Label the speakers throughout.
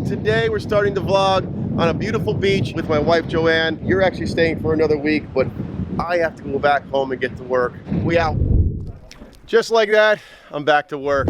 Speaker 1: Today we're starting to vlog on a beautiful beach with my wife Joanne. You're actually staying for another week, but I have to go back home and get to work. We out. Just like that, I'm back to work.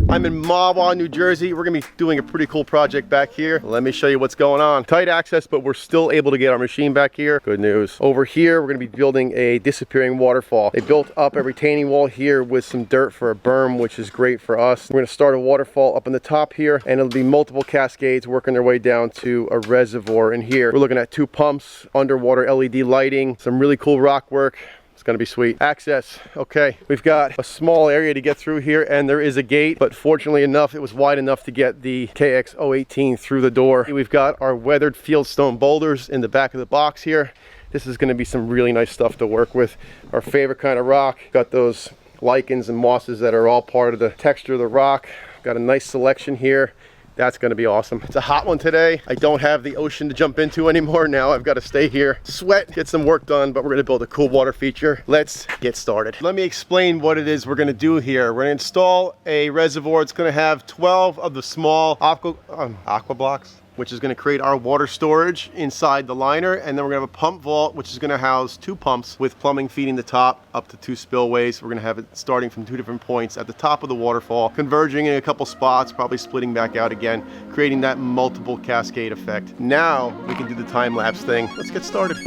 Speaker 1: I'm in Mahwah, New Jersey. We're gonna be doing a pretty cool project back here. Let me show you what's going on. Tight access, but we're still able to get our machine back here. Good news. Over here, we're gonna be building a disappearing waterfall. They built up a retaining wall here with some dirt for a berm, which is great for us. We're gonna start a waterfall up in the top here, and it'll be multiple cascades working their way down to a reservoir in here. We're looking at 2 pumps, underwater LED lighting, some really cool rock work. It's gonna be sweet. Access, okay. We've got a small area to get through here, and there is a gate, but fortunately enough, it was wide enough to get the KX018 through the door. We've got our weathered fieldstone boulders in the back of the box here. This is gonna be some really nice stuff to work with. Our favorite kind of rock. Got those lichens and mosses that are all part of the texture of the rock. Got a nice selection here. That's gonna be awesome. It's a hot one today. I don't have the ocean to jump into anymore. Now I've got to stay here, sweat, get some work done, but we're gonna build a cool water feature. Let's get started. Let me explain what it is we're gonna do here. We're gonna install a reservoir. It's gonna have 12 of the small aqua blocks, which is going to create our water storage inside the liner, and then we're going to have a pump vault, which is going to house 2 pumps with plumbing feeding the top up to 2 spillways. We're going to have it starting from 2 different points at the top of the waterfall, converging in a couple spots, probably splitting back out again, creating that multiple cascade effect. Now we can do the time-lapse thing. Let's get started.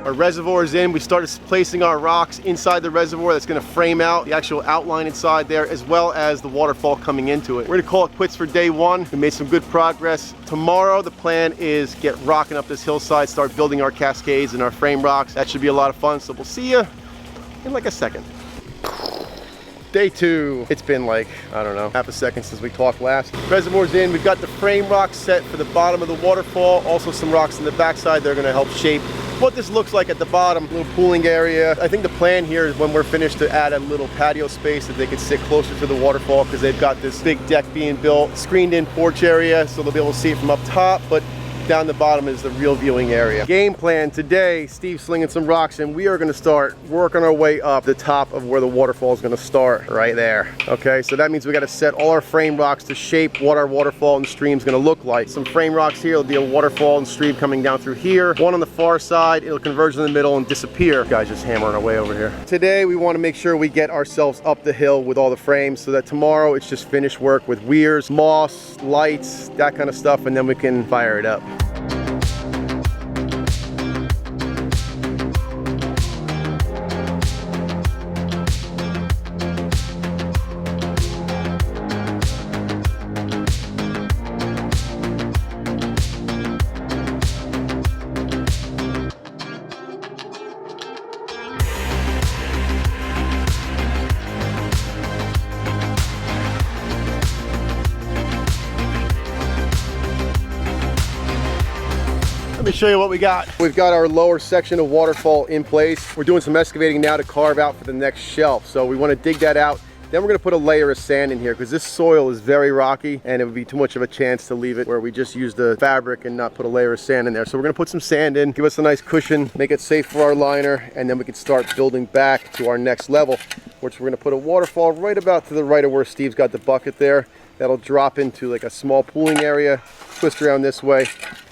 Speaker 1: Our reservoir is in. We started placing our rocks inside the reservoir. That's going to frame out the actual outline inside there, as well as the waterfall coming into it. We're going to call it quits for day 1. We made some good progress. Tomorrow the plan is get rocking up this hillside, start building our cascades and our frame rocks. That should be a lot of fun. So we'll see you in like a second. Day 2. It's been like, I don't know, half a second since we talked last. Reservoir's in. We've got the frame rocks set for the bottom of the waterfall. Also some rocks in the backside. They're going to help shape what this looks like at the bottom. A little pooling area. I think the plan here is when we're finished to add a little patio space that they could sit closer to the waterfall, because they've got this big deck being built, screened in porch area, so they'll be able to see it from up top, but down the bottom is the real viewing area. Game plan today, Steve's slinging some rocks, and we are going to start working our way up the top of where the waterfall is going to start, right there. Okay, so that means we got to set all our frame rocks to shape what our waterfall and stream is going to look like. Some frame rocks here, there'll be a waterfall and stream coming down through here. One on the far side, it'll converge in the middle and disappear. Guys just hammering away over here. Today we want to make sure we get ourselves up the hill with all the frames, so that tomorrow it's just finished work with weirs, moss, lights, that kind of stuff, and then we can fire it up. me show you what we got. We've got our lower section of waterfall in place. We're doing some excavating now to carve out for the next shelf. So we want to dig that out. Then we're going to put a layer of sand in here because this soil is very rocky and it would be too much of a chance to leave it where we just use the fabric and not put a layer of sand in there. So we're going to put some sand in, give us a nice cushion, make it safe for our liner, and then we can start building back to our next level, which we're going to put a waterfall right about to the right of where Steve's got the bucket there. That'll drop into like a small pooling area, twist around this way,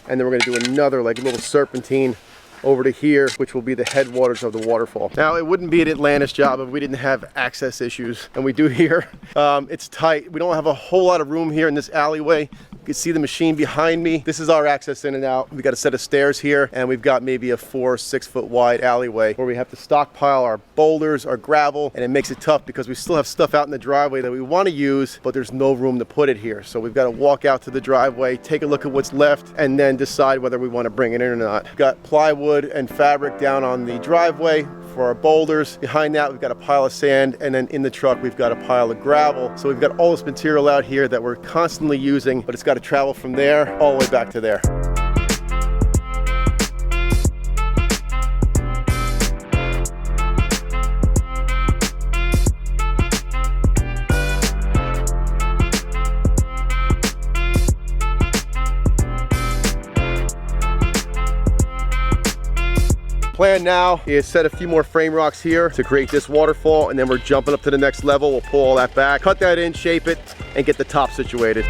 Speaker 1: and then we're going to do another like little serpentine over to here, which will be the headwaters of the waterfall. Now, it wouldn't be an Atlantis job if we didn't have access issues, and we do here. It's tight. We don't have a whole lot of room here in this alleyway. You can see the machine behind me. This is our access in and out. We got a set of stairs here, and we've got maybe a 4 or 6 foot wide alleyway where we have to stockpile our boulders, our gravel, and it makes it tough because we still have stuff out in the driveway that we want to use, but there's no room to put it here. So we've got to walk out to the driveway, take a look at what's left, and then decide whether we want to bring it in or not. We've got plywood and fabric down on the driveway for our boulders. Behind that, we've got a pile of sand, and then in the truck, we've got a pile of gravel. So we've got all this material out here that we're constantly using, but it's got to travel from there all the way back to there. Plan now is set a few more frame rocks here to create this waterfall, and then we're jumping up to the next level. We'll pull all that back, cut that in, shape it, and get the top situated.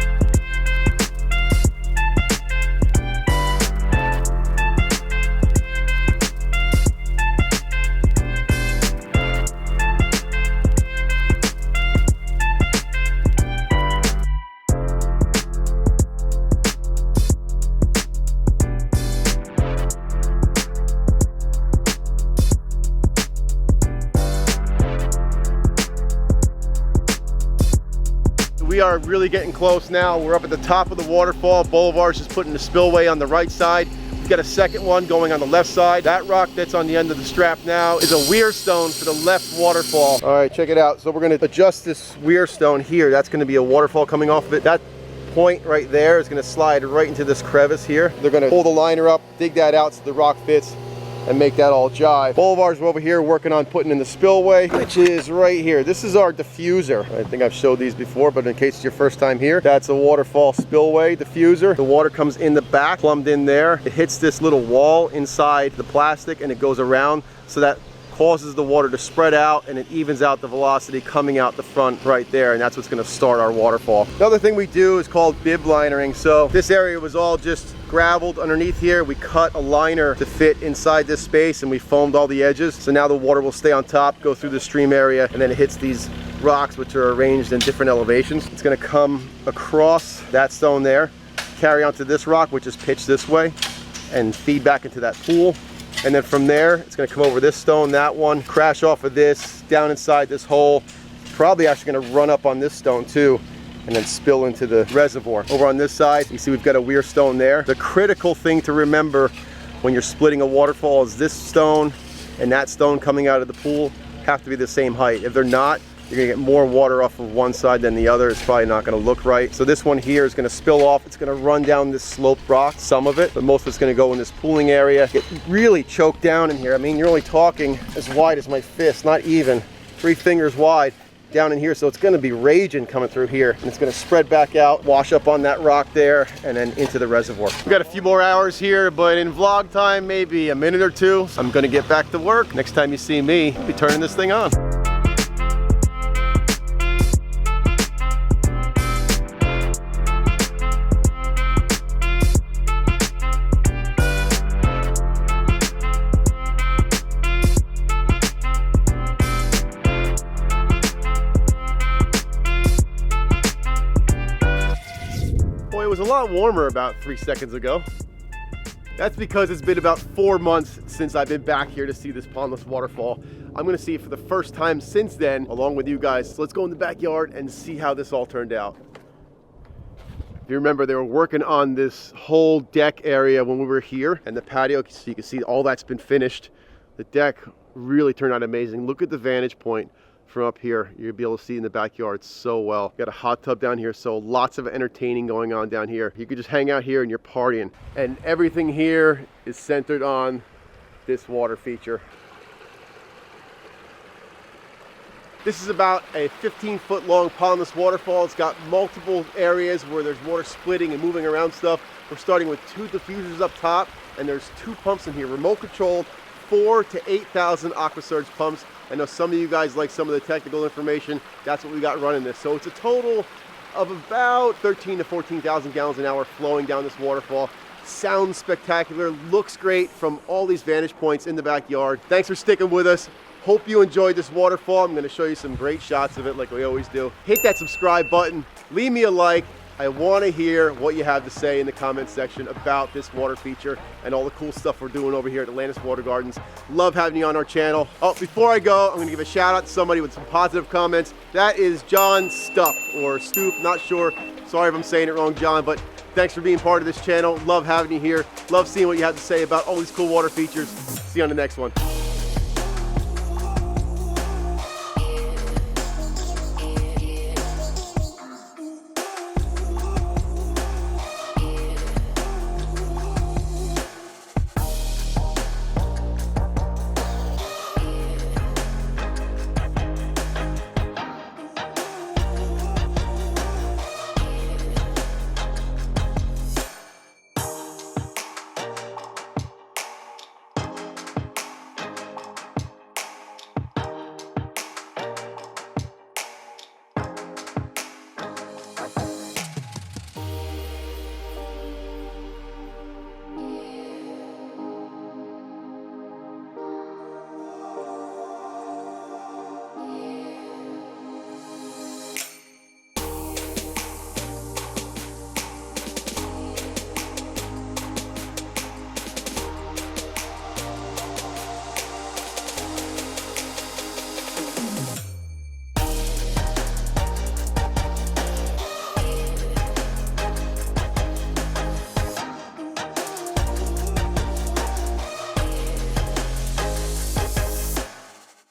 Speaker 1: We are really getting close now. We're up at the top of the waterfall. Boulevard's just putting the spillway on the right side. We've got a second one going on the left side. That rock that's on the end of the strap now is a weir stone for the left waterfall. All right, check it out. So we're going to adjust this weir stone here. That's going to be a waterfall coming off of it. That point right there is going to slide right into this crevice here. They're going to pull the liner up, dig that out so the rock fits, and make that all jive. Boulevards, we're over here working on putting in the spillway, which is right here. This is our diffuser. I think I've showed these before, but in case it's your first time here, that's a waterfall spillway diffuser. The water comes in the back, plumbed in there. It hits this little wall inside the plastic and it goes around, so that causes the water to spread out and it evens out the velocity coming out the front right there, and that's what's going to start our waterfall. Another thing we do is called bib linering. So this area was all just graveled underneath here. We cut a liner to fit inside this space and we foamed all the edges. So now the water will stay on top, go through the stream area, and then it hits these rocks which are arranged in different elevations. It's going to come across that stone there, carry onto this rock which is pitched this way, and feed back into that pool. And then from there, it's going to come over this stone, that one, crash off of this, down inside this hole. Probably actually going to run up on this stone too, and then spill into the reservoir. Over on this side, you see we've got a weir stone there. The critical thing to remember when you're splitting a waterfall is this stone and that stone coming out of the pool have to be the same height. If they're not, you're gonna get more water off of one side than the other. It's probably not gonna look right. So this one here is gonna spill off. It's gonna run down this sloped rock, some of it, but most of it's gonna go in this pooling area. Get really choked down in here. I mean, you're only talking as wide as my fist, not even, 3 fingers wide down in here. So it's gonna be raging coming through here, and it's gonna spread back out, wash up on that rock there, and then into the reservoir. We've got a few more hours here, but in vlog time, maybe a minute or two. I'm gonna get back to work. Next time you see me, I'll be turning this thing on. It was a lot warmer about 3 seconds ago. That's because it's been about 4 months since I've been back here to see this pondless waterfall. I'm gonna see it for the first time since then, along with you guys. So let's go in the backyard and see how this all turned out. If you remember, they were working on this whole deck area when we were here, and the patio, so you can see all that's been finished. The deck really turned out amazing. Look at the vantage point from up here. You'll be able to see in the backyard so well. Got a hot tub down here, so lots of entertaining going on down here. You could just hang out here and you're partying. And everything here is centered on this water feature. This is about a 15-foot long pondless waterfall. It's got multiple areas where there's water splitting and moving around stuff. We're starting with 2 diffusers up top, and there's 2 pumps in here, remote controlled, 4,000 to 8,000 AquaSurge pumps. I know some of you guys like some of the technical information. That's what we got running this. So it's a total of about 13,000 to 14,000 gallons an hour flowing down this waterfall. Sounds spectacular, looks great from all these vantage points in the backyard. Thanks for sticking with us. Hope you enjoyed this waterfall. I'm going to show you some great shots of it like we always do. Hit that subscribe button, leave me a like. I want to hear what you have to say in the comment section about this water feature and all the cool stuff we're doing over here at Atlantis Water Gardens. Love having you on our channel. Oh, before I go, I'm going to give a shout out to somebody with some positive comments. That is John Stupp, or Stoop, not sure. Sorry if I'm saying it wrong, John, but thanks for being part of this channel. Love having you here. Love seeing what you have to say about all these cool water features. See you on the next one.